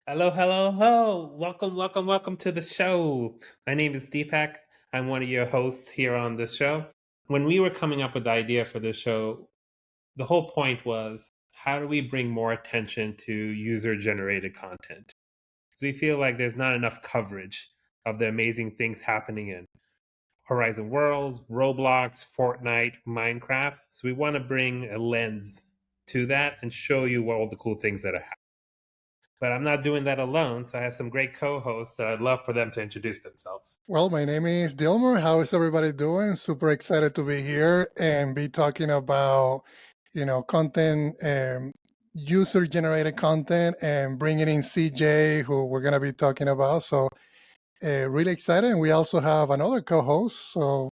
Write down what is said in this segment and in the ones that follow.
Hello, hello, hello. Welcome to the show. My name is Deepak. I'm one of your hosts here on the show. When we were coming up with the idea for the show, the whole point was how do we bring more attention to user generated content? Because we feel like there's not enough coverage of the amazing things happening in Horizon Worlds, Roblox, Fortnite, Minecraft. So we want to bring a lens to that and show you all the cool things that are happening. But I'm not doing that alone, so I have some great co-hosts that I'd love for them to introduce themselves. Well, my name is Dilmer. How is everybody doing? Super excited to be here and be talking about, content, user-generated content, and bringing in CJ, who we're going to be talking about. So, really excited. And we also have another co-host. So,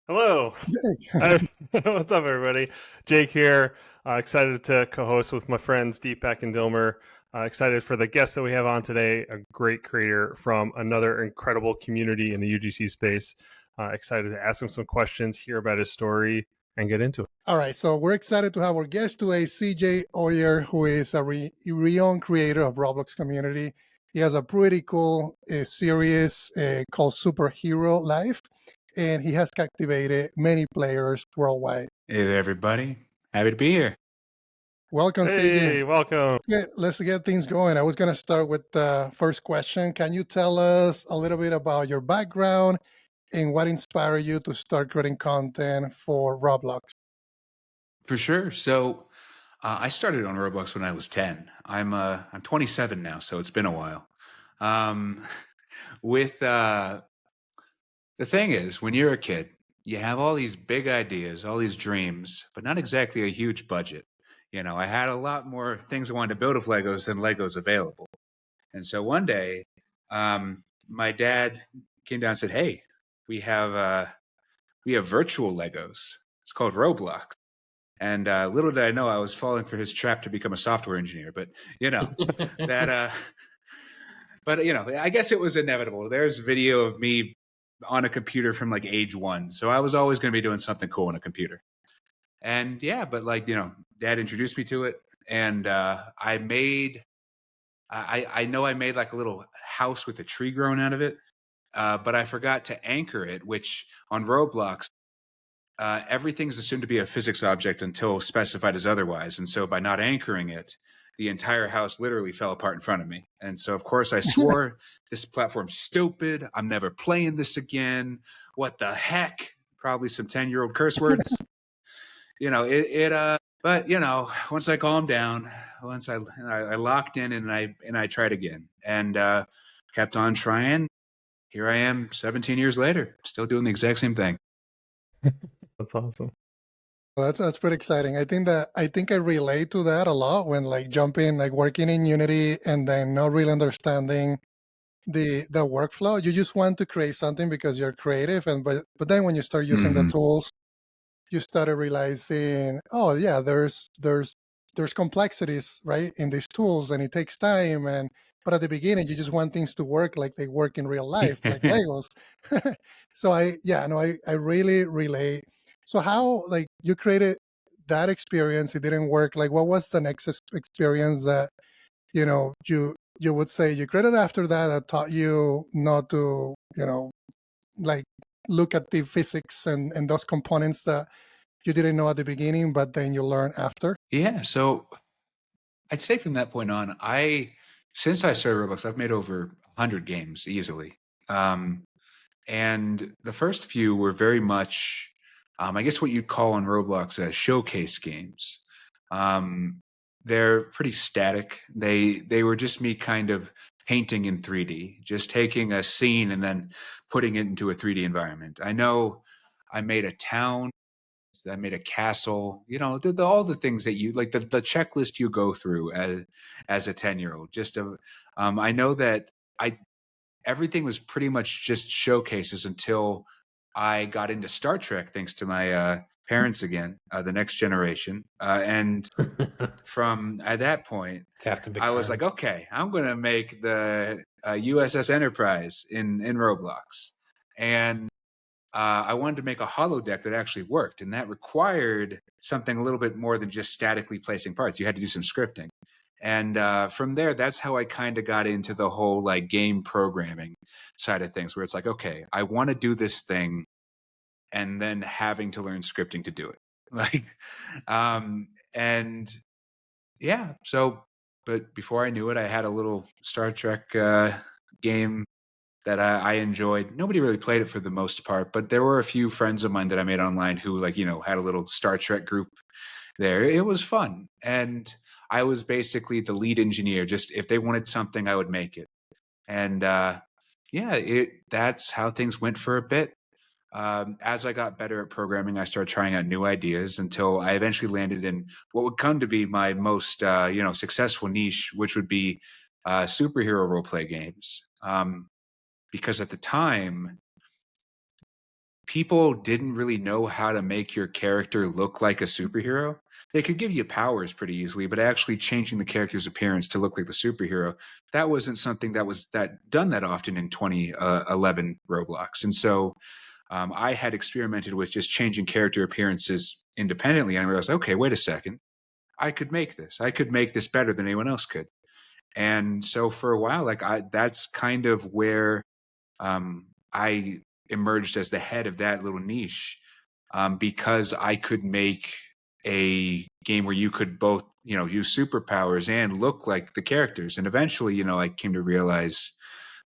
Hello. Jake. What's up, everybody? Jake here. Excited to co-host with my friends Deepak and Dilmer. Excited for the guest that we have on today, a great creator from another incredible community in the UGC space. Excited to ask him some questions, hear about his story, and get into it. All right, so we're excited to have our guest today, CJ Oyer, who is a renowned creator of Roblox community. He has a pretty cool series called Superhero Life, and he has captivated many players worldwide. Hey there, everybody. Happy to be here. Welcome, Hey, CJ. welcome. Let's get things going. I was going to start with the first question. Can you tell us a little bit about your background and what inspired you to start creating content for Roblox? For sure. So I started on Roblox when I was 10. I'm 27 now, so it's been a while. With the thing is, when you're a kid, you have all these big ideas, all these dreams, but not exactly a huge budget. I had a lot more things I wanted to build with Legos than Legos available. And so one day, my dad came down and said, "Hey, we have virtual Legos. It's called Roblox." And little did I know I was falling for his trap to become a software engineer. But that. But I guess it was inevitable. There's video of me on a computer from like age 1, so I was always going to be doing something cool on a computer. And yeah, but Dad introduced me to it, and I made. I know I made like a little house with a tree growing out of it, but I forgot to anchor it, which on Roblox, everything's assumed to be a physics object until specified as otherwise. And so by not anchoring it, the entire house literally fell apart in front of me. And so, of course, I swore this platform's stupid. I'm never playing this again. What the heck? Probably some 10-year-old curse words. But once I calmed down, once I locked in and I tried again and kept on trying. Here I am 17 years later, still doing the exact same thing. That's awesome. Well, that's pretty exciting. I think I relate to that a lot when working in Unity and then not really understanding the workflow. You just want to create something because you're creative, but then when you start using the tools, you started realizing, oh yeah, there's complexities, right, in these tools, and it takes time. But at the beginning, you just want things to work like they work in real life, like Legos. So I really relate. So how, like, you created that experience, it didn't work. Like, what was the next experience that you would say you created after that taught you not to like look at the physics and those components that you didn't know at the beginning, but then you learn after? Yeah, so I'd say from that point on, since I started Roblox, I've made over 100 games easily. And the first few were very much, I guess what you'd call on Roblox as showcase games. They're pretty static. They were just me kind of painting in 3D, just taking a scene and then putting it into a 3D environment. I know I made a town, I made a castle, all the things that you like, the checklist you go through as a 10-year-old. I know that everything was pretty much just showcases until I got into Star Trek, thanks to my parents again, the next generation. And from at that point, I was like, okay, I'm going to make the USS Enterprise in Roblox. And I wanted to make a holodeck that actually worked. And that required something a little bit more than just statically placing parts. You had to do some scripting. And from there, that's how I kind of got into the whole like game programming side of things, where it's like, okay, I want to do this thing, and then having to learn scripting to do it. Like, and yeah, so, but before I knew it, I had a little Star Trek game that I enjoyed. Nobody really played it for the most part, but there were a few friends of mine that I made online who, like, had a little Star Trek group there. It was fun. And I was basically the lead engineer. Just if they wanted something, I would make it. And yeah, that's how things went for a bit. As I got better at programming, I started trying out new ideas until I eventually landed in what would come to be my most, successful niche, which would be superhero role play games. Because at the time, people didn't really know how to make your character look like a superhero. They could give you powers pretty easily, but actually changing the character's appearance to look like the superhero, that wasn't something that was done that often in 2011 Roblox. And so I had experimented with just changing character appearances independently, and I realized, okay, wait a second, I could make this. I could make this better than anyone else could. And so for a while, that's kind of where I emerged as the head of that little niche, because I could make a game where you could both, use superpowers and look like the characters. And eventually, I came to realize,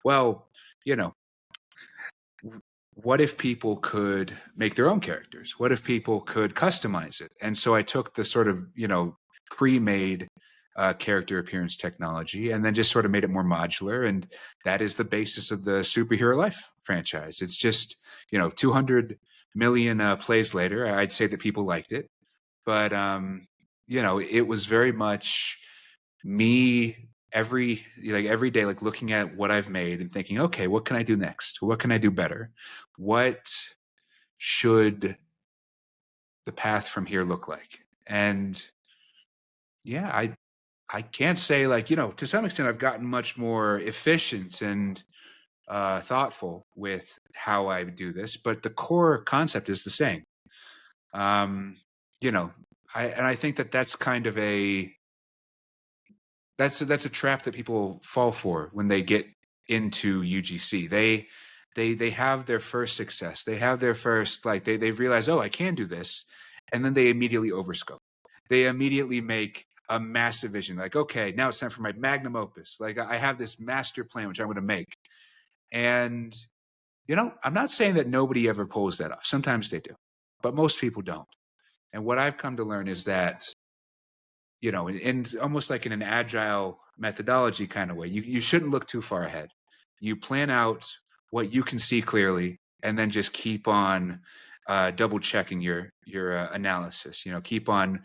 well, you know, what if people could make their own characters? What if people could customize it? And so I took the sort of, pre-made character appearance technology and then just sort of made it more modular. And that is the basis of the Superhero Life franchise. It's just, 200 million plays later, I'd say that people liked it. But, it was very much me every day, like looking at what I've made and thinking, okay, what can I do next? What can I do better? What should the path from here look like? And yeah, I can't say, like, to some extent I've gotten much more efficient and thoughtful with how I do this, but the core concept is the same. Um, I think that's kind of that's a trap that people fall for when they get into UGC. They have their first success. They have their first, like, they realize, oh, I can do this, and then they immediately overscope. They immediately make a massive vision, like, okay, now it's time for my magnum opus. Like, I have this master plan which I'm going to make. And I'm not saying that nobody ever pulls that off. Sometimes they do, but most people don't. And what I've come to learn is that, and almost like in an agile methodology kind of way, you shouldn't look too far ahead. You plan out what you can see clearly, and then just keep on double checking your analysis. Keep on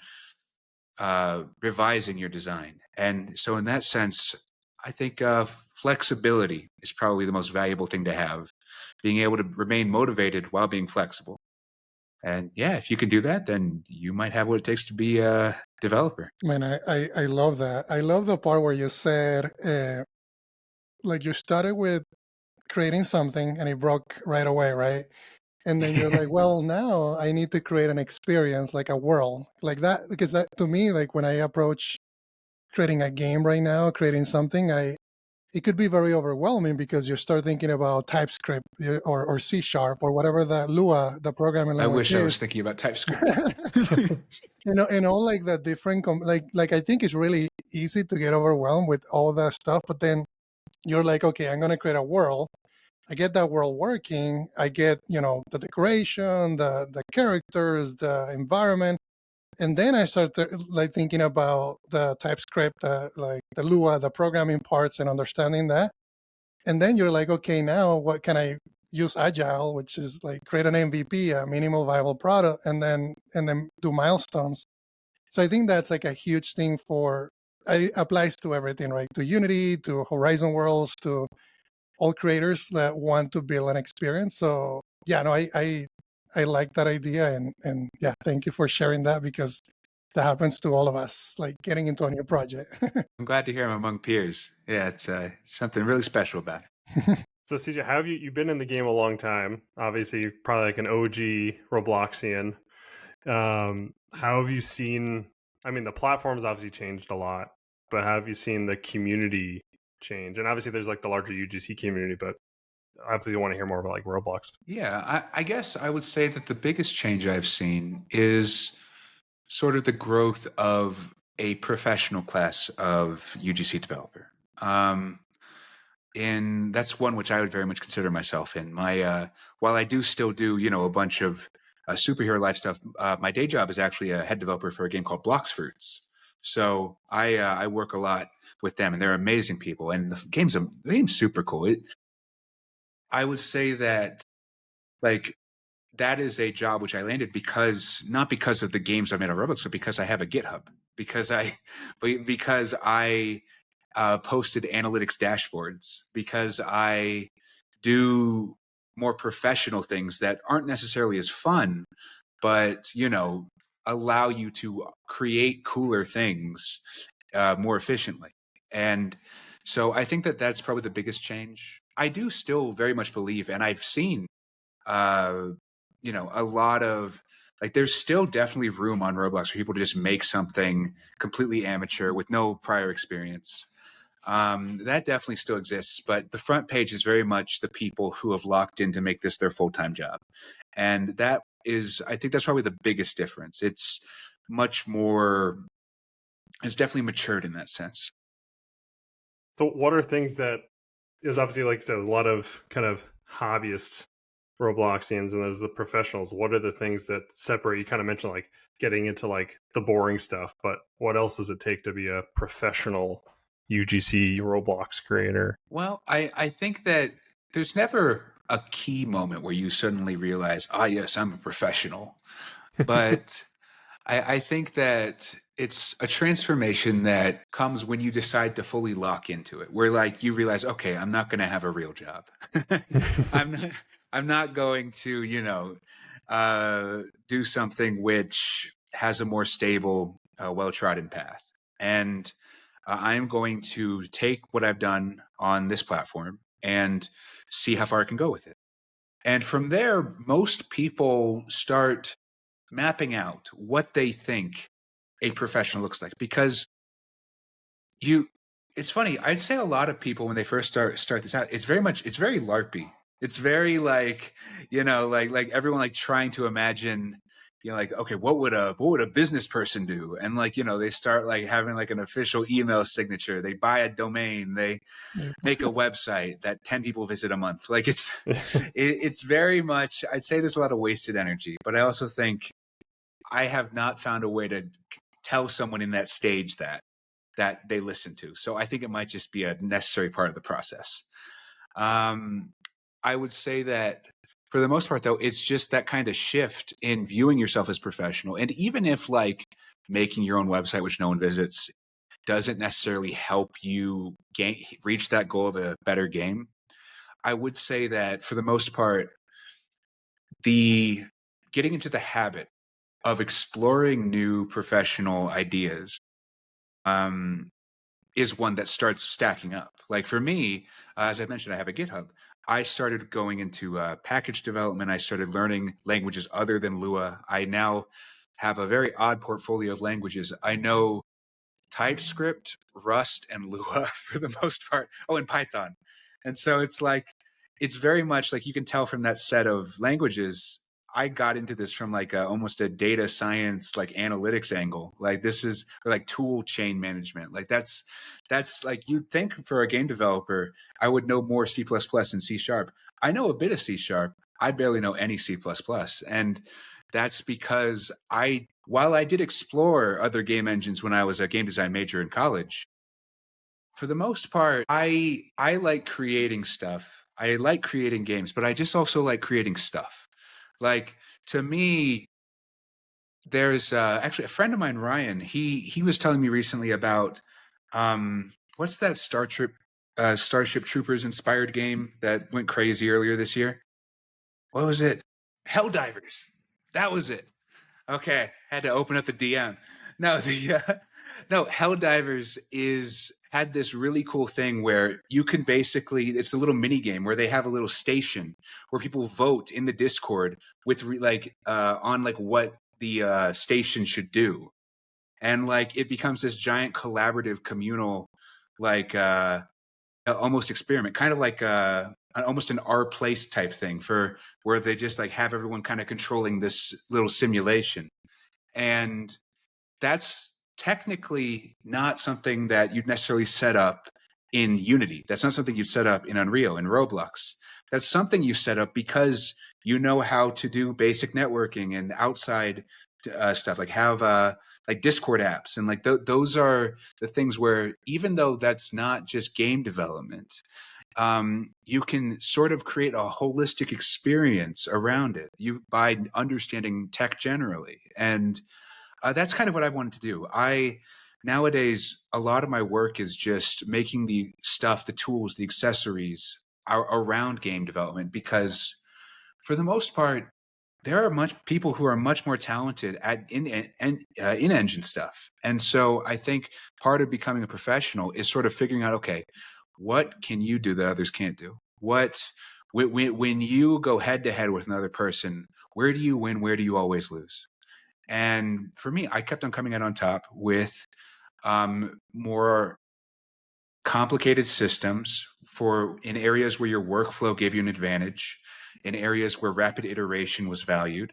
revising your design. And so in that sense, I think flexibility is probably the most valuable thing to have, being able to remain motivated while being flexible. And yeah, if you can do that, then you might have what it takes to be a developer. Man, I love that. I love the part where you said, like, you started with creating something and it broke right away, right? And then you're like, well, now I need to create an experience, like a world like that. Because that, to me, like when I approach creating a game right now, creating something, it could be very overwhelming because you start thinking about TypeScript or C# or whatever the Lua, the programming I language wish I is. was thinking about TypeScript. And all like the different, like I think it's really easy to get overwhelmed with all that stuff. But then you're like, okay, I'm going to create a world. I get that world working. I get, the decoration, the characters, the environment. And then I started like thinking about the TypeScript, like the Lua, the programming parts and understanding that. And then you're like, okay, now what can I use Agile, which is like create an MVP, a minimal viable product, and then do milestones. So I think that's like a huge thing it applies to everything, right? To Unity, to Horizon Worlds, to all creators that want to build an experience. So yeah, no, I like that idea, and yeah, thank you for sharing that, because that happens to all of us, like getting into a new project. I'm glad to hear I'm among peers. Yeah, it's something really special about it. So CJ, how have you've been in the game a long time? Obviously, you're probably like an OG Robloxian. How have you seen? I mean, the platform's obviously changed a lot. but have you seen the community change? And obviously, there's like the larger UGC community, but obviously, you want to hear more about like Roblox. Yeah, I guess I would say that the biggest change I've seen is sort of the growth of a professional class of UGC developer. And that's one which I would very much consider myself in. While I do still do, a bunch of superhero life stuff, my day job is actually a head developer for a game called Blox Fruits. So I work a lot with them, and they're amazing people. And the game's super cool. I would say that like that is a job which I landed not because of the games I made on Roblox, but because I have a GitHub. Because I posted analytics dashboards, because I do more professional things that aren't necessarily as fun, but allow you to create cooler things more efficiently. And so I think that that's probably the biggest change. I do still very much believe, and I've seen a lot of there's still definitely room on Roblox for people to just make something completely amateur with no prior experience. That definitely still exists, but the front page is very much the people who have locked in to make this their full-time job. And I think that's probably the biggest difference. It's definitely matured in that sense. So, what are things that there's obviously, like I said, a lot of kind of hobbyist Robloxians, and there's the professionals. What are the things that separate? You kind of mentioned like getting into like the boring stuff, but what else does it take to be a professional UGC Roblox creator? Well, I think that there's never a key moment where you suddenly realize, yes, I'm a professional. But I think that it's a transformation that comes when you decide to fully lock into it, where you realize, okay, I'm not going to have a real job. I'm not going to, do something which has a more stable, well-trodden path. And I'm going to take what I've done on this platform and see how far I can go with it. And from there, most people start mapping out what they think a professional looks like, because it's funny, I'd say a lot of people when they first start this out, it's very LARPy. It's very like everyone trying to imagine, okay, what would a business person do? And they start having an official email signature, they buy a domain, they make a website that 10 people visit a month. It's very much, I'd say there's a lot of wasted energy, but I also think I have not found a way to tell someone in that stage that they listen to. So I think it might just be a necessary part of the process. I would say that for the most part, though, it's just that kind of shift in viewing yourself as professional. And even if making your own website, which no one visits, doesn't necessarily help you reach that goal of a better game, I would say that for the most part, getting into the habit of exploring new professional ideas is one that starts stacking up. For me, as I mentioned, I have a GitHub. I started going into package development. I started learning languages other than Lua. I now have a very odd portfolio of languages. I know TypeScript, Rust, and Lua for the most part. Oh, and Python. And so it's very much you can tell from that set of languages, I got into this from almost a data science analytics angle. This is or tool chain management. That's you'd think for a game developer, I would know more C++ and C#. I know a bit of C#. I barely know any C++. And that's because while I did explore other game engines when I was a game design major in college, for the most part, I like creating stuff. I like creating games, but I just also like creating stuff. To me, there's actually a friend of mine, Ryan. He was telling me recently about what's that Starship Troopers inspired game that went crazy earlier this year? What was it? Helldivers. That was it. Okay, had to open up the DM. No, Helldivers had this really cool thing where you can basically, it's a little mini game where they have a little station where people vote in the Discord with on what the station should do. and like it becomes this giant collaborative communal, like almost experiment, kind of like almost an R place type thing, for where they just like have everyone kind of controlling this little simulation. And that's technically not something that you'd necessarily set up in Unity. That's not something you set up in Unreal, in Roblox. That's something you set up because you know how to do basic networking and outside stuff, like have like Discord apps, and like those are the things where, even though that's not just game development, you can sort of create a holistic experience around it, you by understanding tech generally. And that's kind of what I've wanted to do. Nowadays, a lot of my work is just making the stuff, the tools, the accessories around game development, because for the most part, there are people who are much more talented at in-engine stuff. And so I think part of becoming a professional is sort of figuring out, okay, what can you do that others can't do? When you go head to head with another person, where do you win? Where do you always lose? And for me, I kept on coming out on top with more complicated systems in areas where your workflow gave you an advantage, in areas where rapid iteration was valued.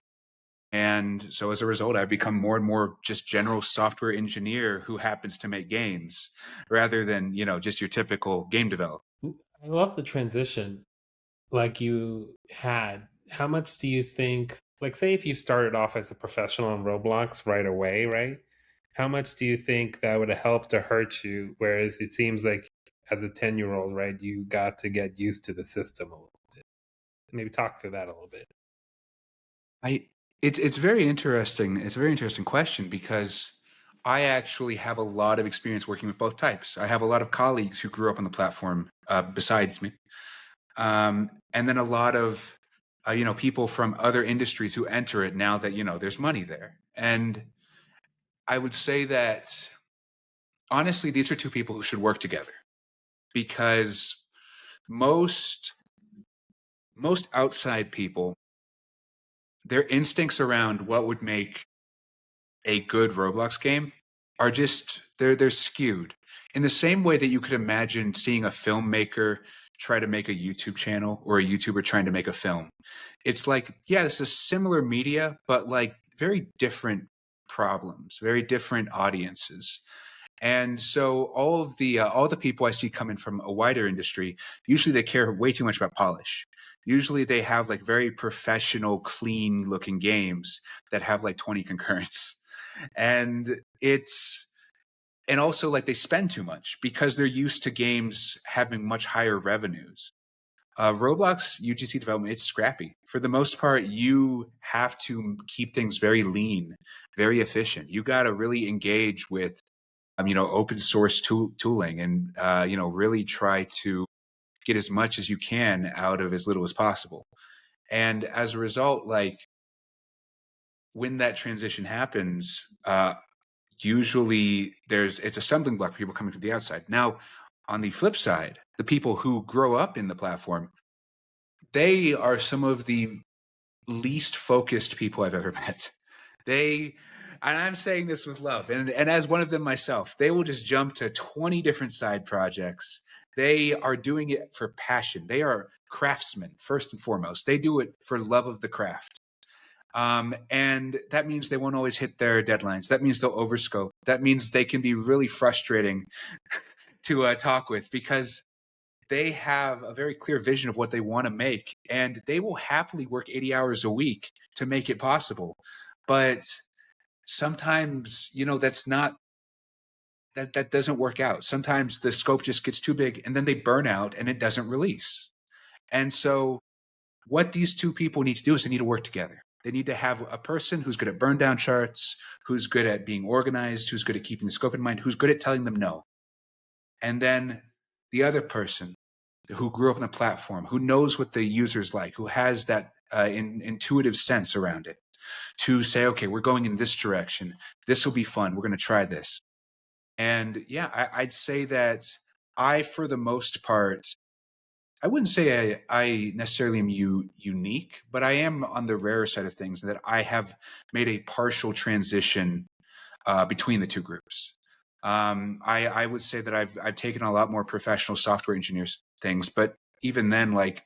And so as a result, I've become more and more just general software engineer who happens to make games, rather than, just your typical game developer. I love the transition like you had. How much do you think, like, say if you started off as a professional on Roblox right away, right? How much do you think that would have helped or hurt you? Whereas it seems like as a 10-year-old, right, you got to get used to the system a little bit. Maybe talk through that a little bit. It's very interesting. It's a very interesting question, because I actually have a lot of experience working with both types. I have a lot of colleagues who grew up on the platform besides me, and then a lot of people from other industries who enter it now that there's money there. And I would say that honestly, these are two people who should work together, because most outside people, their instincts around what would make a good Roblox game are just they're skewed, in the same way that you could imagine seeing a filmmaker try to make a YouTube channel, or a YouTuber trying to make a film. It's like, yeah, this is similar media, but like very different problems, very different audiences. And so all the people I see coming from a wider industry, usually they care way too much about polish. Usually they have like very professional, clean looking games that have like 20 concurrents. And also like they spend too much because they're used to games having much higher revenues. Roblox UGC development, it's scrappy. For the most part, you have to keep things very lean, very efficient. You got to really engage with open source tooling, and really try to get as much as you can out of as little as possible. And as a result, like when that transition happens, usually it's a stumbling block for people coming from the outside. Now, on the flip side, the people who grow up in the platform, they are some of the least focused people I've ever met. And I'm saying this with love, and as one of them myself, they will just jump to 20 different side projects. They are doing it for passion. They are craftsmen, first and foremost. They do it for love of the craft. And that means they won't always hit their deadlines. That means they'll overscope. That means they can be really frustrating to talk with, because they have a very clear vision of what they want to make, and they will happily work 80 hours a week to make it possible. But sometimes, that doesn't work out. Sometimes the scope just gets too big, and then they burn out and it doesn't release. And so what these two people need to do is they need to work together. They need to have a person who's good at burn down charts, who's good at being organized, who's good at keeping the scope in mind, who's good at telling them no. And then the other person who grew up on the platform, who knows what the user's like, who has that intuitive sense around it, to say, okay, we're going in this direction. This will be fun. We're going to try this. And yeah, I'd say that for the most part, I wouldn't say I necessarily am unique, but I am on the rarer side of things, that I have made a partial transition between the two groups. I would say that I've taken a lot more professional software engineers things, but even then, like,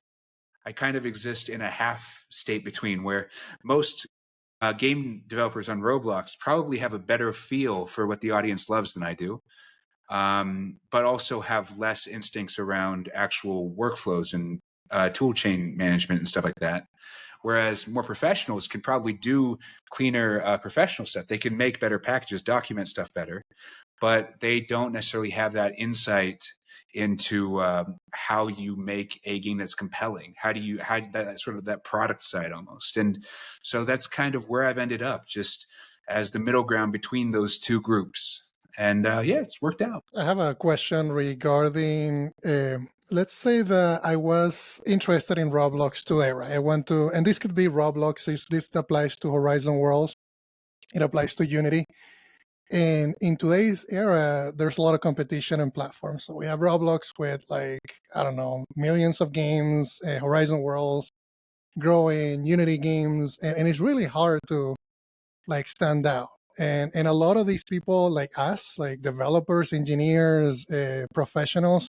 I kind of exist in a half state between, where most game developers on Roblox probably have a better feel for what the audience loves than I do, but also have less instincts around actual workflows and tool chain management and stuff like that. Whereas more professionals can probably do cleaner professional stuff. They can make better packages, document stuff better, but they don't necessarily have that insight into how you make a game that's compelling. How that sort of that product side almost. And so that's kind of where I've ended up, just as the middle ground between those two groups. And yeah, it's worked out. I have a question regarding, let's say that I was interested in Roblox today, right? I want to, and this could be Roblox, this applies to Horizon Worlds, it applies to Unity. And in today's era, there's a lot of competition and platforms. So we have Roblox with, like, I don't know, millions of games, Horizon Worlds, growing, Unity games, and it's really hard to, like, stand out. And a lot of these people, like us, like developers, engineers, professionals,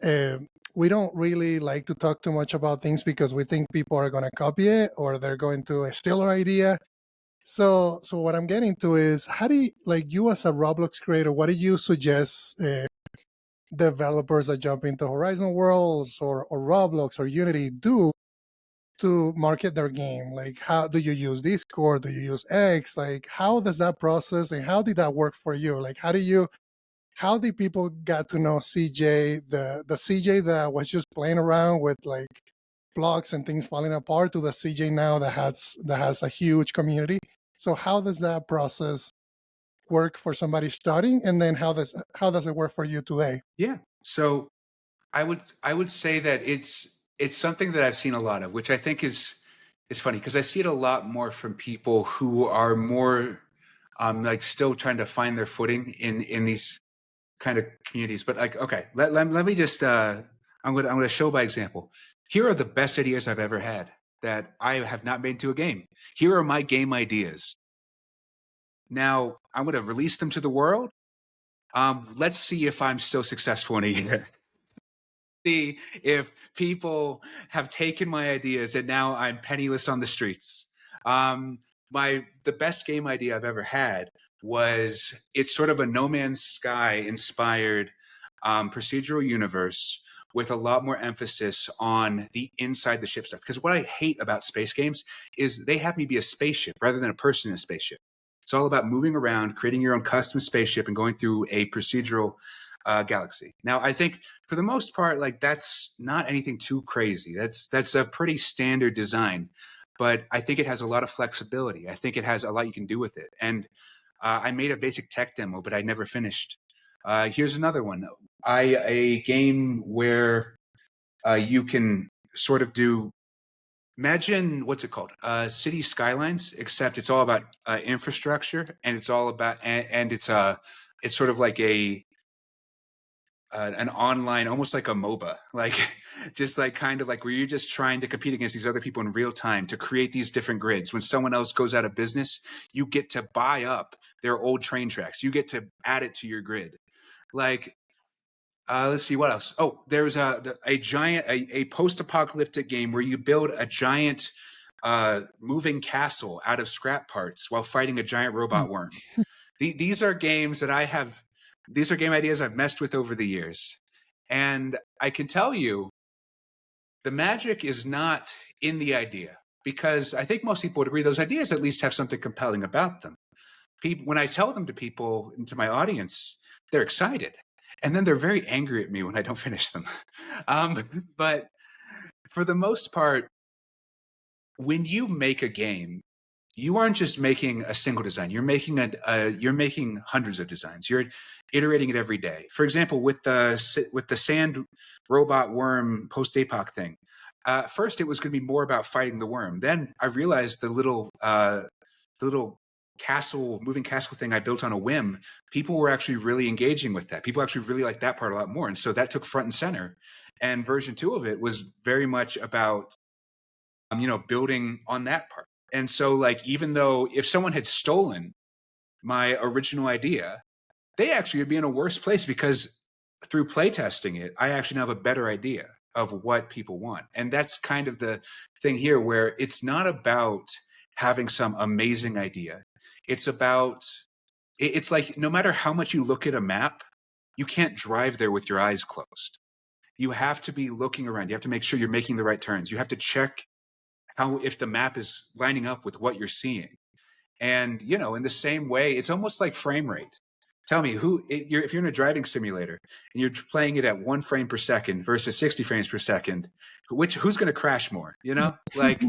we don't really like to talk too much about things because we think people are going to copy it or they're going to steal our idea. So what I'm getting to is, how do you, like, you as a Roblox creator, what do you suggest developers that jump into Horizon Worlds or Roblox or Unity do to market their game? Like, how do you use Discord? Do you use X? Like, how does that process, and how did that work for you? Like, how did people get to know CJ, the CJ that was just playing around with, like, blocks and things falling apart, to the CJ now that has a huge community? So how does that process work for somebody starting, and then how does it work for you today? Yeah. So I would say that it's something that I've seen a lot of, which I think is funny, because I see it a lot more from people who are more like still trying to find their footing in these kind of communities. But, like, okay, let me just I'm gonna show by example. Here are the best ideas I've ever had that I have not made into a game. Here are my game ideas. Now I'm going to release them to the world. Let's see if I'm still successful in a year. See if people have taken my ideas and now I'm penniless on the streets. The best game idea I've ever had was, it's sort of a No Man's Sky inspired procedural universe with a lot more emphasis on the inside the ship stuff. Because what I hate about space games is they have me be a spaceship rather than a person in a spaceship. It's all about moving around, creating your own custom spaceship, and going through a procedural galaxy. Now, I think for the most part, like, that's not anything too crazy. That's a pretty standard design, but I think it has a lot of flexibility. I think it has a lot you can do with it. And I made a basic tech demo, but I never finished. Here's another one. A game where you can sort of do, imagine, what's it called? City Skylines, except it's all about infrastructure, and it's all about, and it's sort of like an online, almost like a MOBA, like just like kind of like where you're just trying to compete against these other people in real time to create these different grids. When someone else goes out of business, you get to buy up their old train tracks. You get to add it to your grid. Like, let's see what else. Oh, there's a giant, a post-apocalyptic game where you build a giant moving castle out of scrap parts while fighting a giant robot worm. These are games that I have. These are game ideas I've messed with over the years. And I can tell you, the magic is not in the idea, because I think most people would agree those ideas at least have something compelling about them. When I tell them to people, and to my audience, they're excited. And then they're very angry at me when I don't finish them. But for the most part, when you make a game, you aren't just making a single design. You're making you're making hundreds of designs. You're iterating it every day. For example, with the sand robot worm post-apoc thing, first it was going to be more about fighting the worm. Then I realized the little moving castle thing I built on a whim, people were actually really engaging with that. People actually really liked that part a lot more, and so that took front and center. And version 2 of it was very much about building on that part. And so, like, even though if someone had stolen my original idea, they actually would be in a worse place because through playtesting it, I actually now have a better idea of what people want. And that's kind of the thing here, where it's not about having some amazing idea. It's about, it's like no matter how much you look at a map, you can't drive there with your eyes closed. You have to be looking around. You have to make sure you're making the right turns. You have to check how, if the map is lining up with what you're seeing. And, you know, in the same way, it's almost like frame rate. Tell me, if you're in a driving simulator and you're playing it at 1 frame per second versus 60 frames per second, who's going to crash more? You know, like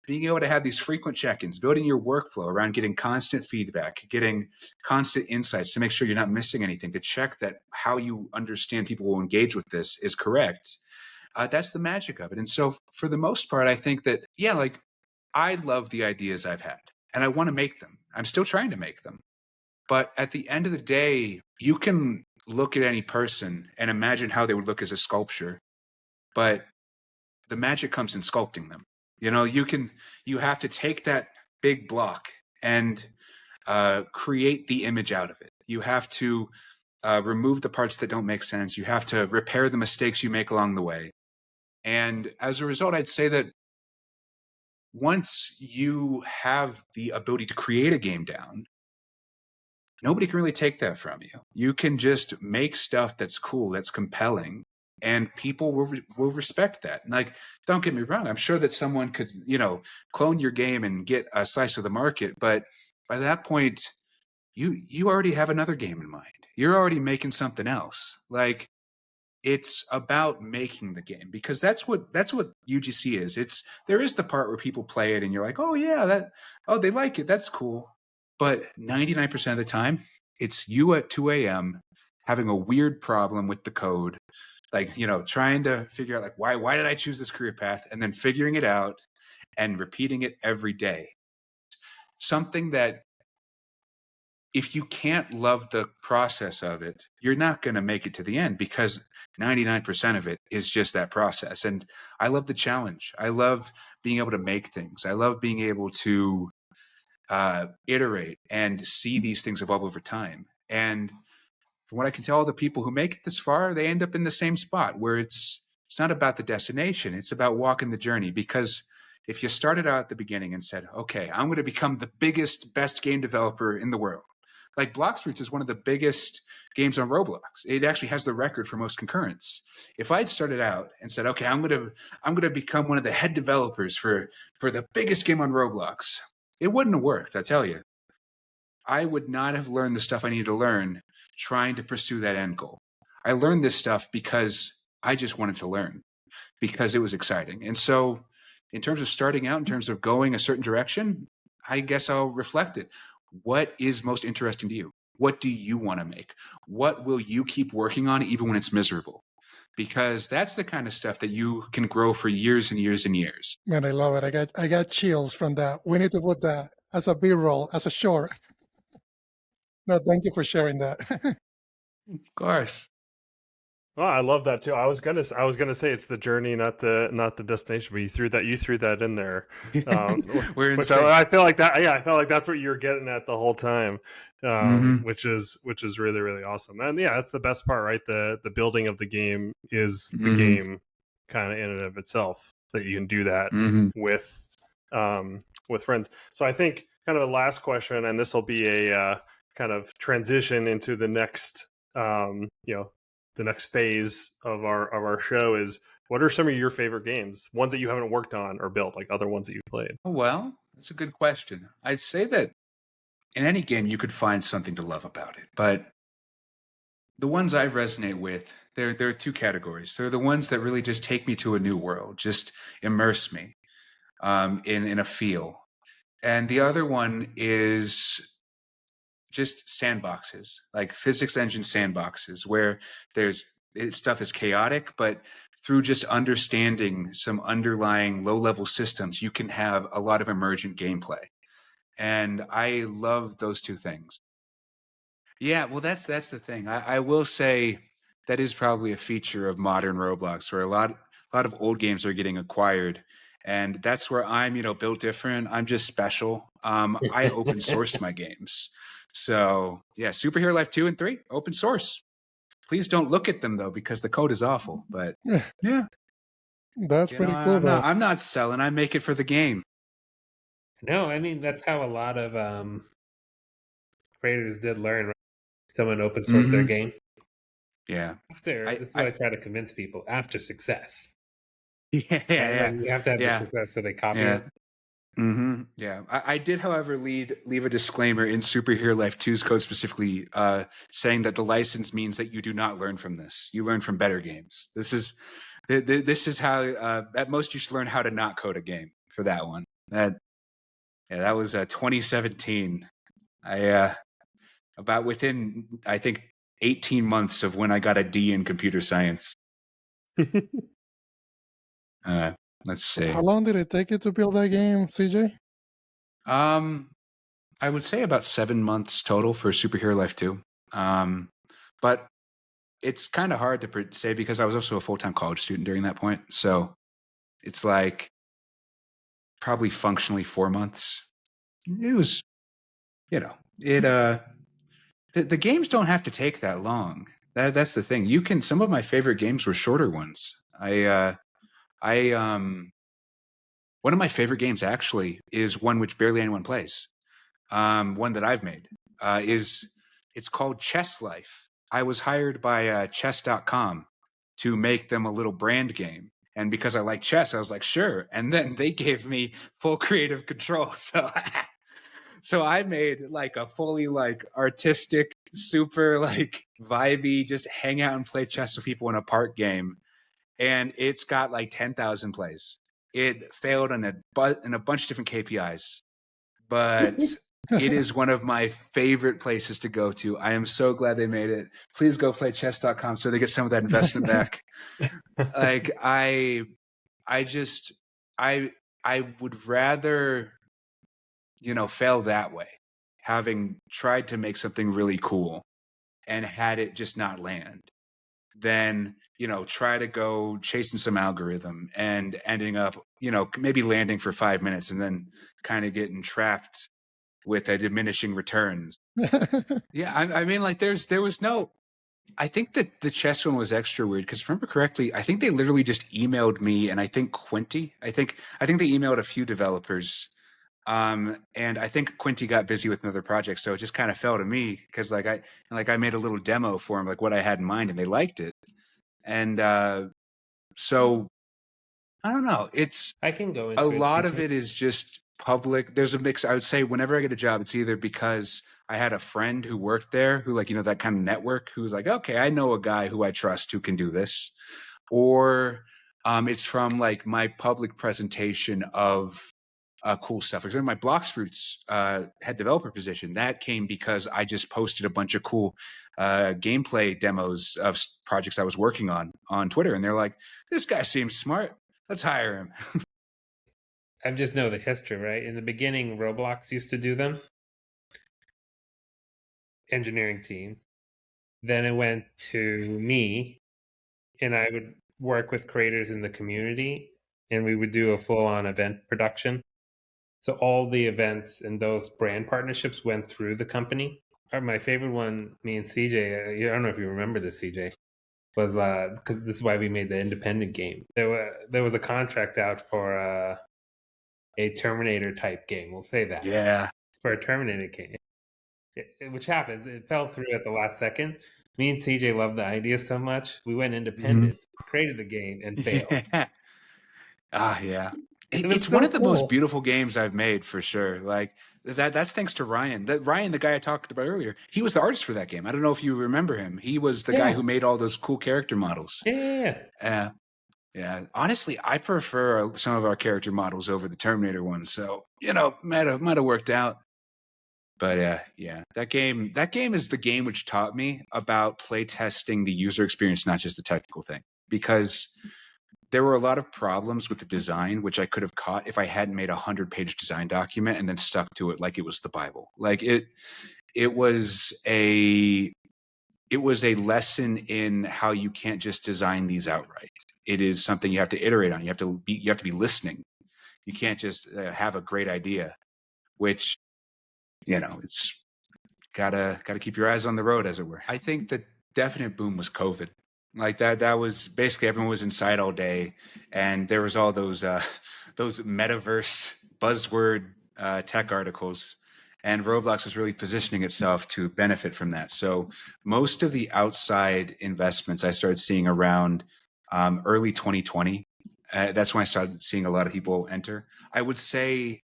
being able to have these frequent check-ins, building your workflow around getting constant feedback, getting constant insights to make sure you're not missing anything, to check that how you understand people will engage with this is correct. That's the magic of it. And so for the most part, I think that, yeah, like I love the ideas I've had and I want to make them. I'm still trying to make them. But at the end of the day, you can look at any person and imagine how they would look as a sculpture. But the magic comes in sculpting them. You know, you have to take that big block and create the image out of it. You have to remove the parts that don't make sense. You have to repair the mistakes you make along the way. And as a result, I'd say that once you have the ability to create a game down, nobody can really take that from you. You can just make stuff that's cool, that's compelling, and people will respect that. And like, don't get me wrong, I'm sure that someone could, you know, clone your game and get a slice of the market, but by that point, you already have another game in mind. You're already making something else. Like, it's about making the game, because that's what UGC is. There is the part where people play it and you're like, oh yeah, they like it, that's cool. But 99% of the time, it's you at 2 a.m. having a weird problem with the code, like, you know, trying to figure out like, why did I choose this career path, and then figuring it out and repeating it every day. Something that, if you can't love the process of it, you're not going to make it to the end, because 99% of it is just that process. And I love the challenge. I love being able to make things. I love being able to iterate and see these things evolve over time. And from what I can tell, the people who make it this far, they end up in the same spot where it's not about the destination. It's about walking the journey. Because if you started out at the beginning and said, okay, I'm going to become the biggest, best game developer in the world. Like Bloxfruits is one of the biggest games on Roblox. It actually has the record for most concurrence. If I'd started out and said, okay, I'm going to become one of the head developers for the biggest game on Roblox, it wouldn't have worked, I tell you. I would not have learned the stuff I needed to learn trying to pursue that end goal. I learned this stuff because I just wanted to learn, because it was exciting. And so in terms of starting out, in terms of going a certain direction, I guess I'll reflect it. What is most interesting to you? What do you want to make? What will you keep working on even when it's miserable? Because that's the kind of stuff that you can grow for years and years and years. Man, I love it. I got chills from that. We need to put that as a B-roll, as a short. No, thank you for sharing that. Of course. Oh, I love that too. I was gonna say it's the journey, not the destination. But you threw that in there. We're which insane. I feel like that. Yeah, I felt like that's what you were getting at the whole time, which is really, really awesome. And yeah, that's the best part, right? The building of the game is the game, kind of in and of itself. That you can do that with friends. So I think kind of the last question, and this will be a kind of transition into the next, the next phase of our show, is what are some of your favorite games, ones that you haven't worked on or built, like other ones that you've played? Well, that's a good question. I'd say that in any game you could find something to love about it, but the ones I resonate with, there are two categories. They're the ones that really just take me to a new world, just immerse me in a feel. And the other one is just sandboxes, like physics engine sandboxes, where stuff is chaotic, but through just understanding some underlying low-level systems, you can have a lot of emergent gameplay. And I love those two things. Yeah, well, that's the thing. I will say that is probably a feature of modern Roblox, where a lot of old games are getting acquired. And that's where I'm, built different. I'm just special. I open sourced my games. So yeah, Superhero Life 2 and 3, open source. Please don't look at them though, because the code is awful. But yeah, That's pretty cool, though. I'm not selling. I make it for the game. No, I mean that's how a lot of creators did learn. Right? Someone open source their game. Yeah. This is what I try to convince people after success. Yeah. Like you have to have the success so they copy it. Yeah. I did, however, leave a disclaimer in Superhero Life 2's code specifically saying that the license means that you do not learn from this. You learn from better games. This is how at most you should learn how to not code a game for that one. That was 2017. About within, I think, 18 months of when I got a D in computer science. Let's see. How long did it take you to build that game, CJ? I would say about 7 months total for Superhero Life 2. But it's kind of hard to say because I was also a full-time college student during that point. So it's like probably functionally 4 months. It was, the games don't have to take that long. That's the thing. Some of my favorite games were shorter ones. One of my favorite games actually is one which barely anyone plays. One that I've made it's called Chess Life. I was hired by chess.com to make them a little brand game. And because I like chess, I was like, sure. And then they gave me full creative control. So I made like a fully like artistic, super like vibey, just hang out and play chess with people in a park game. And it's got like 10,000 plays. It failed in a bunch of different KPIs, but it is one of my favorite places to go to. I am so glad they made it. Please go play chess.com so they get some of that investment back. Like I would rather, fail that way, having tried to make something really cool and had it just not land, than try to go chasing some algorithm and ending up maybe landing for 5 minutes and then kind of getting trapped with a diminishing returns. Yeah, I mean, like there was no. I think that the chess one was extra weird because, if I remember correctly, I think they literally just emailed me and I think Quinty. I think they emailed a few developers, and I think Quinty got busy with another project, so it just kind of fell to me because I made a little demo for him, like what I had in mind, and they liked it, and so I don't know. I can go into a lot of it is just public. There's a mix. I would say whenever I get a job, it's either because I had a friend who worked there who that kind of network who's like, okay, I know a guy who I trust who can do this. Or it's from like my public presentation of cool stuff. For example, my Blocks Fruits head developer position, that came because I just posted a bunch of cool gameplay demos of projects I was working on Twitter. And they're like, this guy seems smart. Let's hire him. I just know the history, right? In the beginning, Roblox used to do them. Engineering team. Then it went to me, and I would work with creators in the community, and we would do a full-on event production. So all the events and those brand partnerships went through the company. My favorite one, me and CJ, I don't know if you remember this, CJ, was because this is why we made the independent game. There was a contract out for a Terminator type game. We'll say that. Yeah. For a Terminator game. Which happens. It fell through at the last second. Me and CJ loved the idea so much. We went independent, created the game, and failed. Yeah. It's one of the most beautiful games I've made, for sure. Like that's thanks to Ryan. Ryan, the guy I talked about earlier, he was the artist for that game. I don't know if you remember him. He was the guy who made all those cool character models. Yeah. Honestly, I prefer some of our character models over the Terminator ones. So might have worked out. But yeah, that game is the game which taught me about playtesting the user experience, not just the technical thing, because there were a lot of problems with the design, which I could have caught if I hadn't made a 100-page design document and then stuck to it like it was the Bible. Like it was a lesson in how you can't just design these outright. It is something you have to iterate on. You have to be listening. You can't just have a great idea, which it's gotta keep your eyes on the road, as it were. I think the definite boom was COVID. Like that was basically everyone was inside all day, and there was all those those metaverse buzzword tech articles, and Roblox was really positioning itself to benefit from that. So most of the outside investments I started seeing around early 2020. That's when I started seeing a lot of people enter. I would say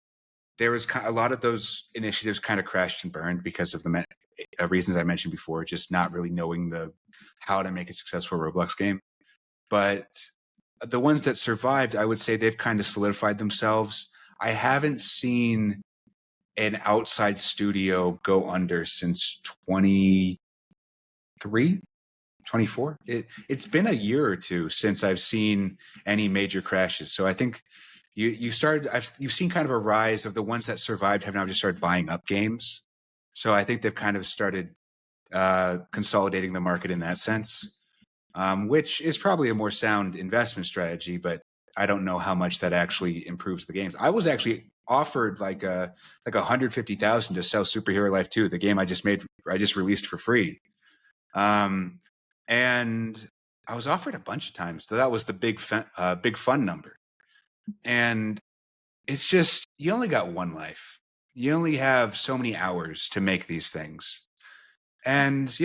there was a lot of those initiatives kind of crashed and burned because of the reasons I mentioned before, just not really knowing how to make a successful Roblox game. But the ones that survived, I would say they've kind of solidified themselves. I haven't seen an outside studio go under since 23, 24. It's been a year or two since I've seen any major crashes. So I think you've seen kind of a rise of the ones that survived have now just started buying up games. So I think they've kind of started consolidating the market in that sense, which is probably a more sound investment strategy, but I don't know how much that actually improves the games. I was actually offered like $150,000 to sell Superhero Life 2, the game I just released for free. And I was offered a bunch of times. So that was the big fun number. And it's just, you only got one life. You only have so many hours to make these things. And,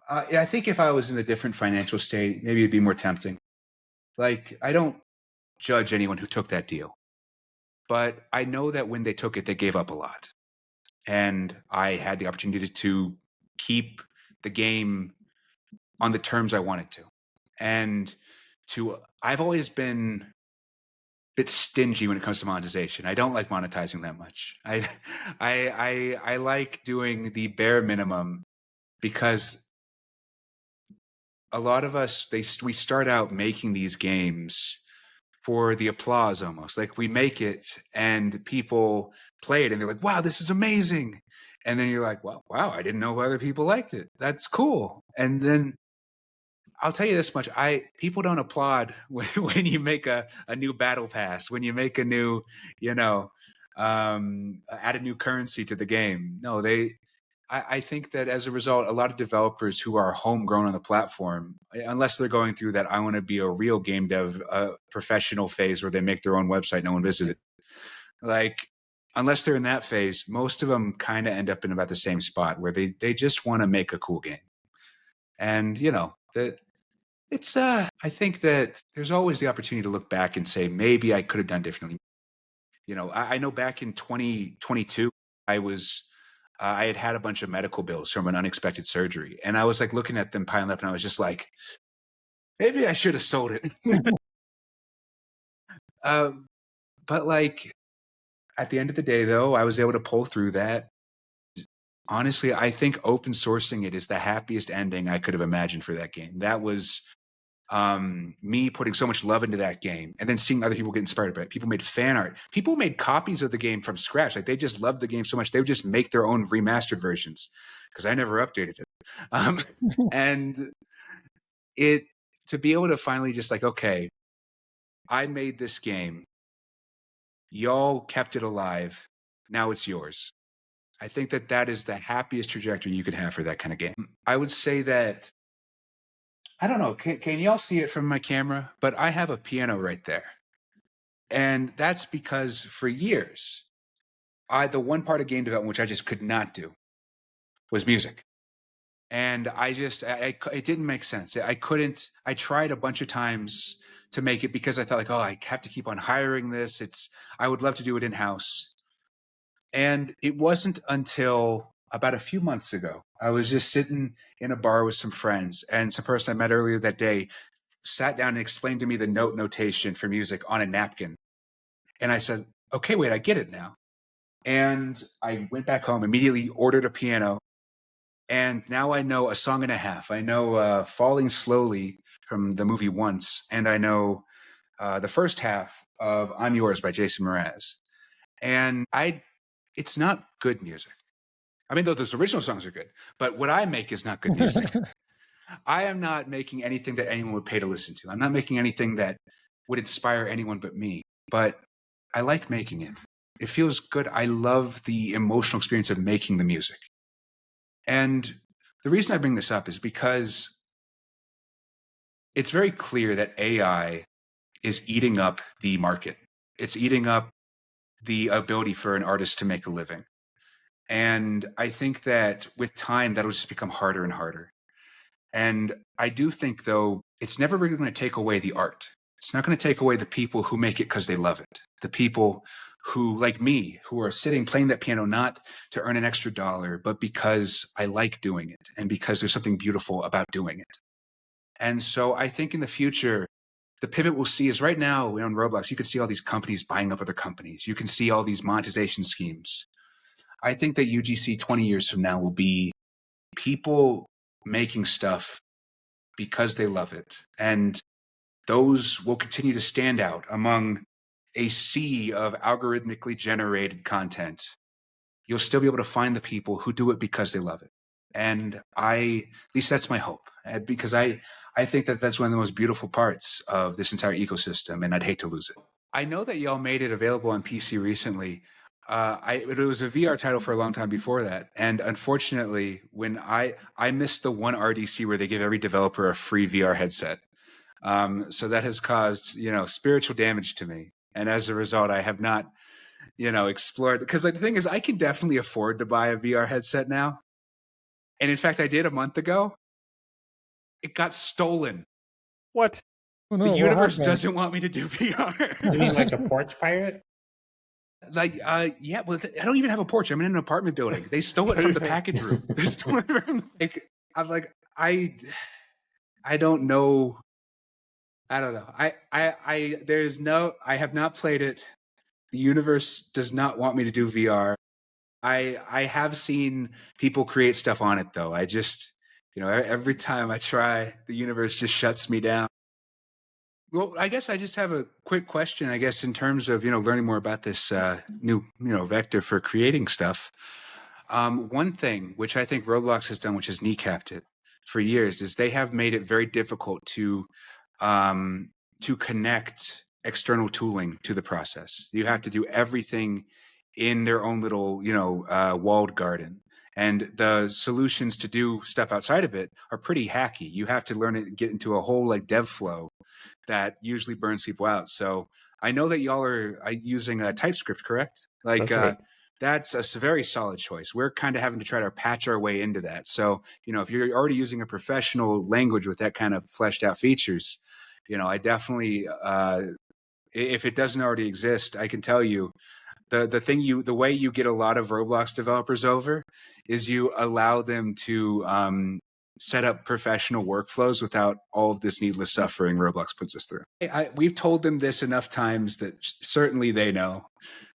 I think if I was in a different financial state, maybe it'd be more tempting. Like, I don't judge anyone who took that deal. But I know that when they took it, they gave up a lot. And I had the opportunity to keep the game on the terms I wanted to. And I've always been a bit stingy when it comes to monetization. I don't like monetizing that much. I like doing the bare minimum, because a lot of us, we start out making these games for the applause almost. Like, we make it and people play it and they're like, wow, this is amazing. And then you're like, well, wow, I didn't know other people liked it. That's cool. And then I'll tell you this much: people don't applaud when you make a new battle pass, when you make a new, add a new currency to the game. No, I think that as a result, a lot of developers who are homegrown on the platform, unless they're going through that I want to be a real game dev professional phase where they make their own website, no one visits it. Like, unless they're in that phase, most of them kind of end up in about the same spot where they just want to make a cool game. And, that it's I think that there's always the opportunity to look back and say, maybe I could have done differently. I know back in 2022, I had a bunch of medical bills from an unexpected surgery, and I was like looking at them piling up, and I was just like, maybe I should have sold it. But like, at the end of the day, though, I was able to pull through that. Honestly, I think open sourcing it is the happiest ending I could have imagined for that game. That was me putting so much love into that game, and then seeing other people get inspired by it. People made fan art. People made copies of the game from scratch. Like, they just loved the game so much, they would just make their own remastered versions, because I never updated it. And to be able to finally just like, okay, I made this game. Y'all kept it alive. Now it's yours. I think that is the happiest trajectory you could have for that kind of game. I would say that, I don't know, can y'all see it from my camera? But I have a piano right there. And that's because for years, the one part of game development which I just could not do was music. And it didn't make sense. I tried a bunch of times to make it, because I thought like, oh, I have to keep on hiring this. I would love to do it in-house. And it wasn't until about a few months ago, I was just sitting in a bar with some friends, and some person I met earlier that day sat down and explained to me the notation for music on a napkin. And I said, okay, wait, I get it now. And I went back home, immediately ordered a piano, and now I know a song and a half. I know Falling Slowly from the movie Once, and I know the first half of I'm Yours by Jason Mraz. And it's not good music. I mean, though those original songs are good, but what I make is not good music. I am not making anything that anyone would pay to listen to. I'm not making anything that would inspire anyone but me, but I like making it. It feels good. I love the emotional experience of making the music. And the reason I bring this up is because it's very clear that AI is eating up the market. It's eating up the ability for an artist to make a living. And I think that with time, that'll just become harder and harder. And I do think, though, it's never really going to take away the art. It's not going to take away the people who make it because they love it. The people who, like me, who are sitting playing that piano not to earn an extra dollar, but because I like doing it and because there's something beautiful about doing it. And so I think in the future, the pivot we'll see is right now on Roblox, you can see all these companies buying up other companies. You can see all these monetization schemes. I think that UGC 20 years from now will be people making stuff because they love it. And those will continue to stand out among a sea of algorithmically generated content. You'll still be able to find the people who do it because they love it. And at least that's my hope, because I think that that's one of the most beautiful parts of this entire ecosystem, and I'd hate to lose it. I know that y'all made it available on PC recently. It was a VR title for a long time before that, and unfortunately, when I missed the one RDC where they give every developer a free VR headset, so that has caused spiritual damage to me, and as a result, I have not explored, because the thing is, I can definitely afford to buy a VR headset now, and in fact, I did a month ago. It got stolen. What? Oh, no, The what universe happened? doesn't want me to do VR. You mean like a porch pirate? Yeah, well, I don't even have a porch. I'm in an apartment building. They stole it from the package room. They stole it from, I'm like, I don't know. I don't know. I have not played it. The universe does not want me to do VR. I have seen people create stuff on it, though. I just, every time I try, the universe just shuts me down. Well, I guess I just have a quick question, I guess, in terms of, learning more about this new, vector for creating stuff. One thing which I think Roblox has done, which has kneecapped it for years, is they have made it very difficult to connect external tooling to the process. You have to do everything in their own little, walled garden. And the solutions to do stuff outside of it are pretty hacky. You have to learn it and get into a whole dev flow that usually burns people out. So I know that y'all are using TypeScript, correct? That's right. That's a very solid choice. We're kind of having to try to patch our way into that. So, if you're already using a professional language with that kind of fleshed out features, I definitely, if it doesn't already exist, I can tell you, the way you get a lot of Roblox developers over is you allow them to set up professional workflows without all of this needless suffering Roblox puts us through. We've told them this enough times that certainly they know.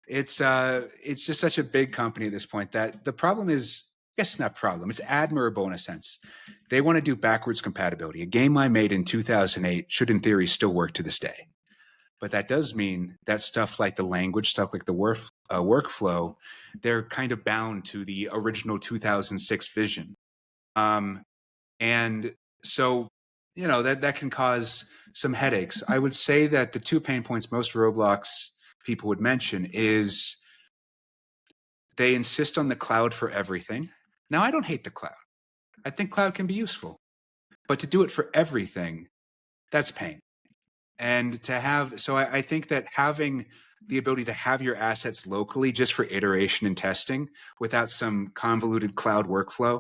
It's just such a big company at this point that the problem is, I guess it's not problem, it's admirable in a sense. They want to do backwards compatibility. A game I made in 2008 should in theory still work to this day. But that does mean that stuff like the language, stuff like the workflow, they're kind of bound to the original 2006 vision. And so, that can cause some headaches. I would say that the two pain points most Roblox people would mention is they insist on the cloud for everything. Now, I don't hate the cloud. I think cloud can be useful. But to do it for everything, that's pain. And I think that having the ability to have your assets locally just for iteration and testing without some convoluted cloud workflow,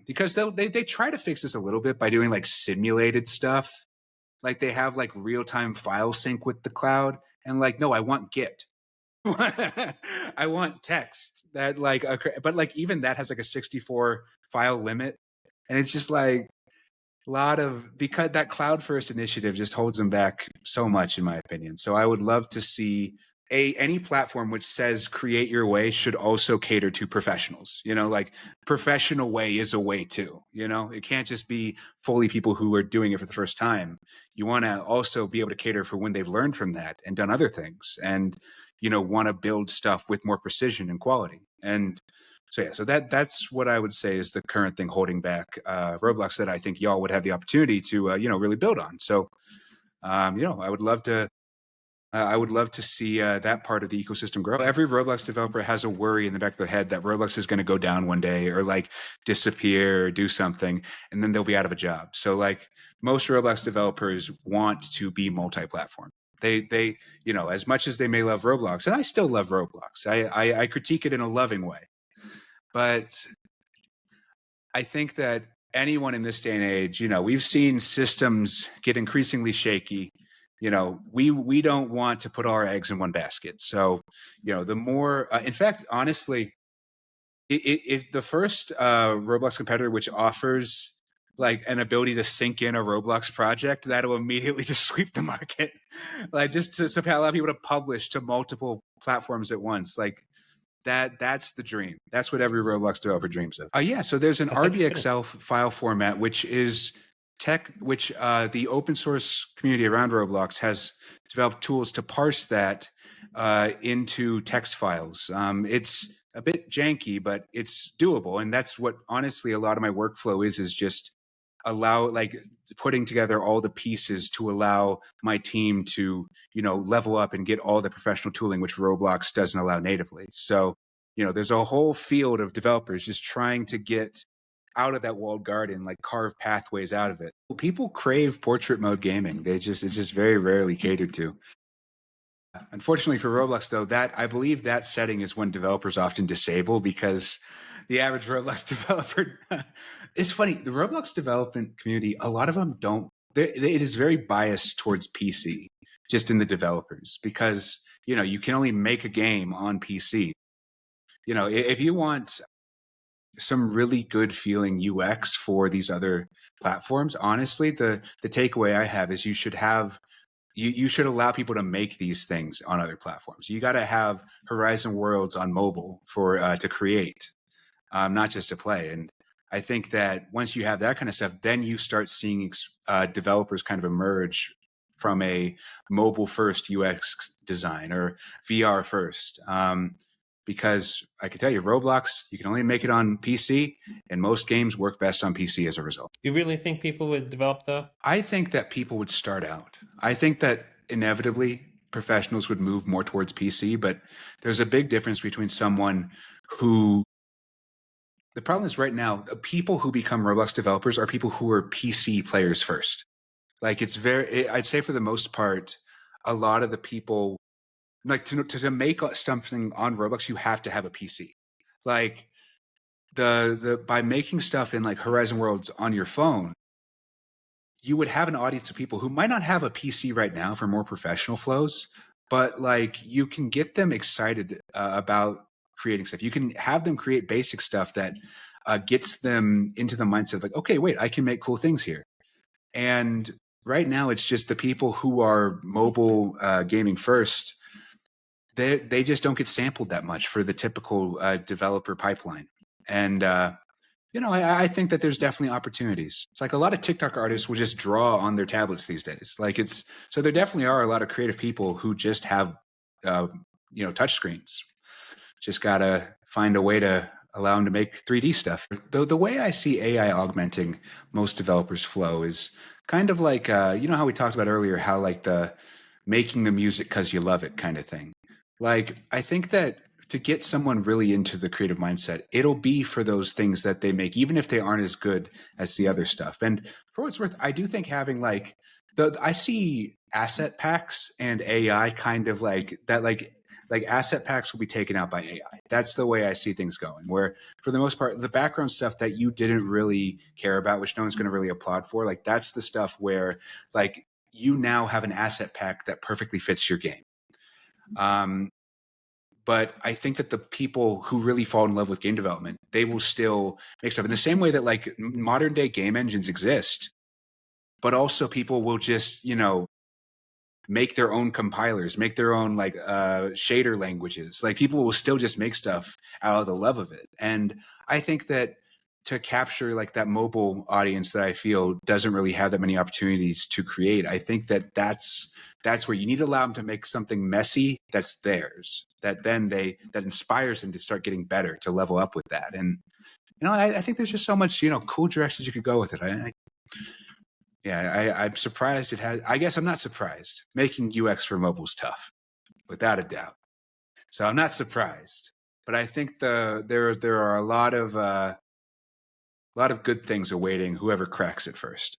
because they try to fix this a little bit by doing simulated stuff. They have real-time file sync with the cloud, and no, I want Git. I want text that but even that has a 64 file limit, and it's just because that cloud first initiative just holds them back so much, in my opinion. So I would love to see any platform which says create your way should also cater to professionals. Professional way is a way too. It can't just be fully people who are doing it for the first time. You want to also be able to cater for when they've learned from that and done other things, and want to build stuff with more precision and quality. And so that's what I would say is the current thing holding back Roblox that I think y'all would have the opportunity to really build on. So I would love to I would love to see that part of the ecosystem grow. Every Roblox developer has a worry in the back of their head that Roblox is going to go down one day or like disappear or do something, and then they'll be out of a job. So like most Roblox developers want to be multi-platform. They, you know, as much as they may love Roblox, and I still love Roblox, I critique it in a loving way, but I think that anyone in this day and age, you know, we've seen systems get increasingly shaky. You know, we don't want to put all our eggs in one basket. So, you know, the more, in fact, honestly, if the first Roblox competitor which offers like an ability to sync in a Roblox project, that'll immediately just sweep the market. Like just to allow people to publish to multiple platforms at once. Like that's the dream. That's what every Roblox developer dreams of. Yeah, so there's an RBXL file format, which is the open source community around Roblox has developed tools to parse that into text files. It's a bit janky, but it's doable. And that's what honestly a lot of my workflow is just like putting together all the pieces to allow my team to, you know, level up and get all the professional tooling, which Roblox doesn't allow natively. So, you know, there's a whole field of developers just trying to get out of that walled garden, like carve pathways out of it. People crave portrait mode gaming. It's just very rarely catered to. Unfortunately for Roblox, though, I believe that setting is one developers often disable because the average Roblox developer, it's funny, the Roblox development community, a lot of them don't, it is very biased towards PC, just in the developers, because, you know, you can only make a game on PC. You know, if you want some really good feeling UX for these other platforms, honestly, the takeaway I have is you should allow people to make these things on other platforms. You got to have Horizon Worlds on mobile for to create, not just to play. And I think that once you have that kind of stuff, then you start seeing developers kind of emerge from a mobile first UX design or VR first. Because I can tell you, Roblox, you can only make it on PC, and most games work best on PC as a result. You really think people would develop though? I think that people would start out. I think that inevitably professionals would move more towards PC, but there's a big difference between someone who, the problem is right now, the people who become Roblox developers are people who are PC players first. Like I'd say for the most part, a lot of the people, like to make something on Roblox, you have to have a PC. Like by making stuff in like Horizon Worlds on your phone, you would have an audience of people who might not have a PC right now for more professional flows, but like you can get them excited about creating stuff. You can have them create basic stuff that gets them into the mindset of like, okay, wait, I can make cool things here. And right now, it's just the people who are mobile gaming first. They just don't get sampled that much for the typical developer pipeline. And, you know, I think that there's definitely opportunities. It's like a lot of TikTok artists will just draw on their tablets these days. Like so there definitely are a lot of creative people who just have, you know, touch screens. Just got to find a way to allow them to make 3D stuff. The way I see AI augmenting most developers' flow is kind of like, you know how we talked about earlier, how like the making the music because you love it kind of thing. Like, I think that to get someone really into the creative mindset, it'll be for those things that they make, even if they aren't as good as the other stuff. And for what it's worth, I do think having like I see asset packs and AI kind of like that, like asset packs will be taken out by AI. That's the way I see things going, where for the most part, the background stuff that you didn't really care about, which no one's going to really applaud for, like that's the stuff where like you now have an asset pack that perfectly fits your game. But I think that the people who really fall in love with game development, they will still make stuff in the same way that like modern day game engines exist, but also people will just, you know, make their own compilers, make their own like shader languages. Like people will still just make stuff out of the love of it. And I think that to capture like that mobile audience that I feel doesn't really have that many opportunities to create, I think that that's where you need to allow them to make something messy that's theirs, that inspires them to start getting better, to level up with that. And, you know, I think there's just so much, you know, cool directions you could go with it. Yeah, I'm surprised it has. I guess I'm not surprised. Making UX for mobile is tough, without a doubt. So I'm not surprised. But I think there are a lot of good things awaiting whoever cracks it first.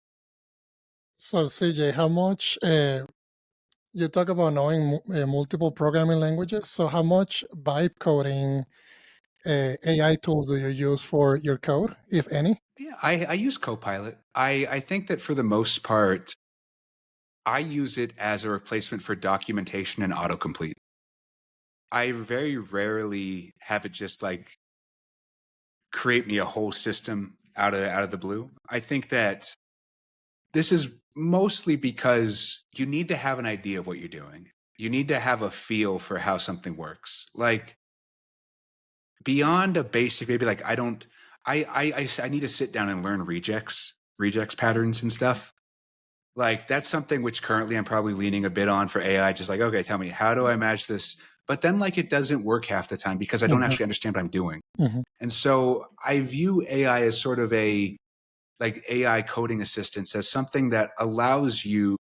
So CJ, how much you talk about knowing multiple programming languages? So how much vibe coding AI tool do you use for your code, if any? Yeah, I use Copilot. I think that for the most part, I use it as a replacement for documentation and autocomplete. I very rarely have it just like create me a whole system out of the blue. I think that this is mostly because you need to have an idea of what you're doing. You need to have a feel for how something works. Like beyond a basic, maybe like I need to sit down and learn regex patterns and stuff. Like that's something which currently I'm probably leaning a bit on for AI. Just like, okay, tell me, how do I match this? But then like it doesn't work half the time because I don't actually understand what I'm doing. And so I view AI as sort of a like AI coding assistance as something that allows you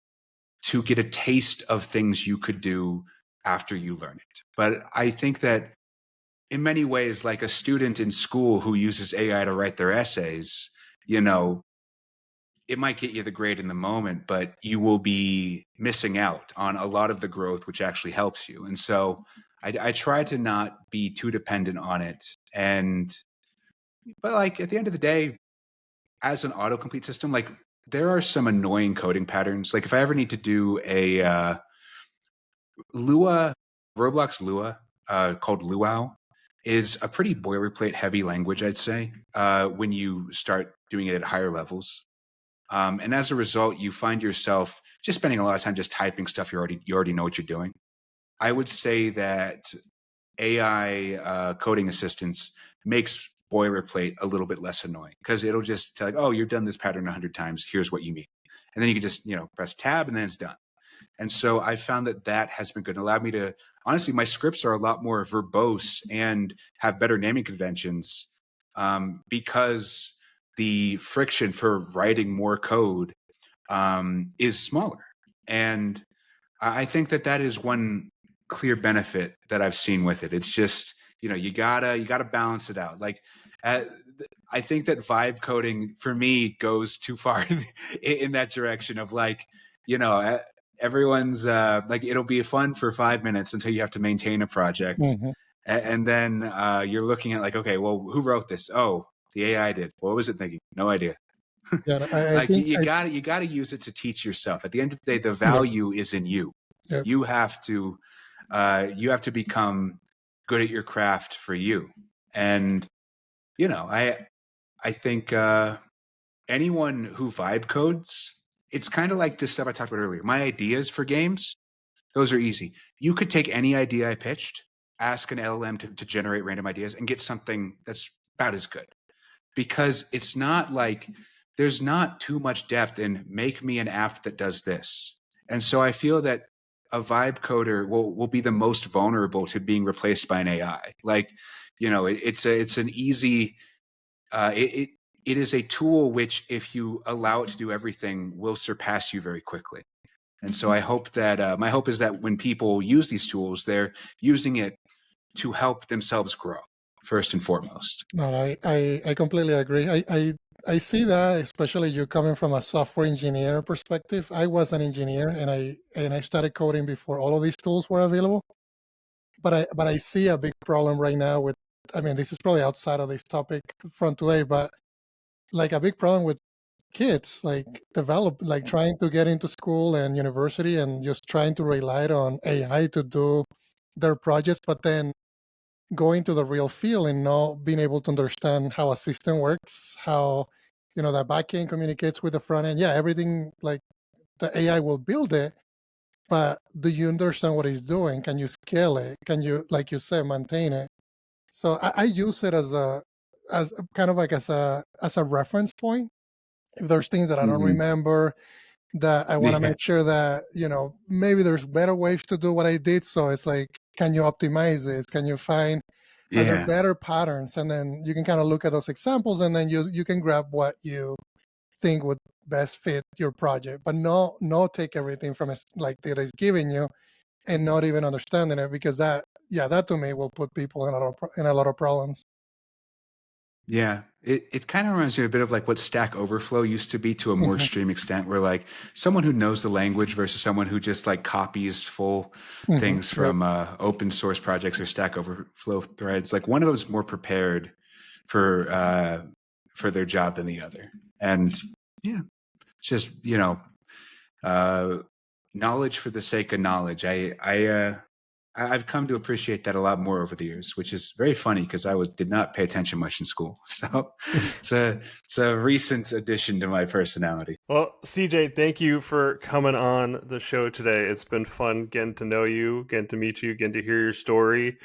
to get a taste of things you could do after you learn it. But I think that in many ways, like a student in school who uses AI to write their essays, you know, it might get you the grade in the moment, but you will be missing out on a lot of the growth, which actually helps you. And so I try to not be too dependent on it. But like at the end of the day, as an autocomplete system, like there are some annoying coding patterns. Like if I ever need to do a Lua, Roblox Lua, called Luau, is a pretty boilerplate heavy language, I'd say, when you start doing it at higher levels. And as a result, you find yourself just spending a lot of time just typing stuff you already know what you're doing. I would say that AI coding assistance makes boilerplate a little bit less annoying because it'll just tell like, oh, you've done this pattern 100 times. Here's what you mean. And then you can just, press tab and then it's done. And so I found that has been good. It allowed me to, honestly, my scripts are a lot more verbose and have better naming conventions because the friction for writing more code is smaller. And I think that is one clear benefit that I've seen with it. It's just, you gotta balance it out. Like, I think that vibe coding for me goes too far in that direction of like, everyone's like, it'll be fun for 5 minutes until you have to maintain a project. And then you're looking at like, okay, well, who wrote this? Oh, the AI did. What was it thinking? No idea. Yeah, I Like think you gotta use it to teach yourself. At the end of the day, the value is in you. Yep. You have to become good at your craft for you. And I think anyone who vibe codes, it's kind of like this stuff I talked about earlier. My ideas for games, those are easy. You could take any idea I pitched, ask an LLM to generate random ideas, and get something that's about as good. Because it's not like there's not too much depth in make me an app that does this. And so I feel that a vibe coder will be the most vulnerable to being replaced by an AI. Like, it's an easy it is a tool which, if you allow it to do everything, will surpass you very quickly. And so I hope that my hope is that when people use these tools, they're using it to help themselves grow first and foremost. No, I completely agree. I see that, especially you coming from a software engineer perspective. I was an engineer and I started coding before all of these tools were available. But I see a big problem right now with, I mean, this is probably outside of this topic from today, but like a big problem with kids like trying to get into school and university and just trying to rely on AI to do their projects, but then going to the real field and not being able to understand how a system works, how that backend communicates with the front end. Yeah, everything like the AI will build it, but do you understand what it's doing? Can you scale it? Can you, like you said, maintain it? So I use it as kind of like as a reference point. If there's things that I don't remember, that I want to make sure that maybe there's better ways to do what I did. So it's like, can you optimize this? Can you find are there better patterns? And then you can kind of look at those examples, and then you can grab what you think would best fit your project, but not take everything from like that is giving you and not even understanding it, because that to me will put people in a lot of problems. Yeah, it kind of reminds me a bit of like what Stack Overflow used to be to a more extreme extent, where like someone who knows the language versus someone who just like copies full things from open source projects or Stack Overflow threads. Like one of them is more prepared for their job than the other, and yeah, it's just knowledge for the sake of knowledge. I've come to appreciate that a lot more over the years, which is very funny because I did not pay attention much in school. So it's a recent addition to my personality. Well, CJ, thank you for coming on the show today. It's been fun getting to know you, getting to meet you, getting to hear your story,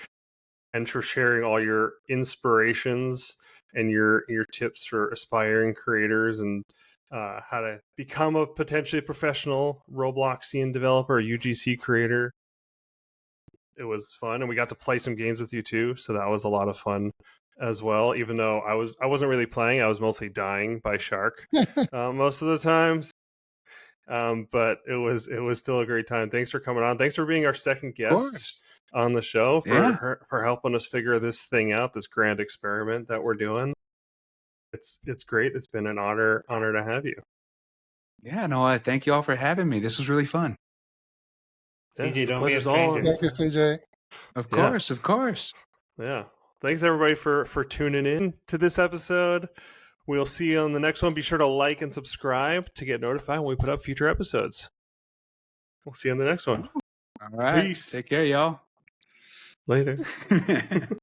and for sharing all your inspirations and your tips for aspiring creators and how to become a potentially professional Robloxian developer, UGC creator. It was fun, and we got to play some games with you too, so that was a lot of fun as well. Even though I wasn't really playing, I was mostly dying by shark most of the times. But it was still a great time. Thanks for coming on. Thanks for being our second guest on the show, for helping us figure this thing out, this grand experiment that we're doing. It's great. It's been an honor to have you. Yeah, no, I thank you all for having me. This was really fun. CJ, don't be a stranger. Thank you, CJ. Of course. Yeah. Thanks everybody for tuning in to this episode. We'll see you on the next one. Be sure to like and subscribe to get notified when we put up future episodes. We'll see you on the next one. All right. Peace. Take care, y'all. Later.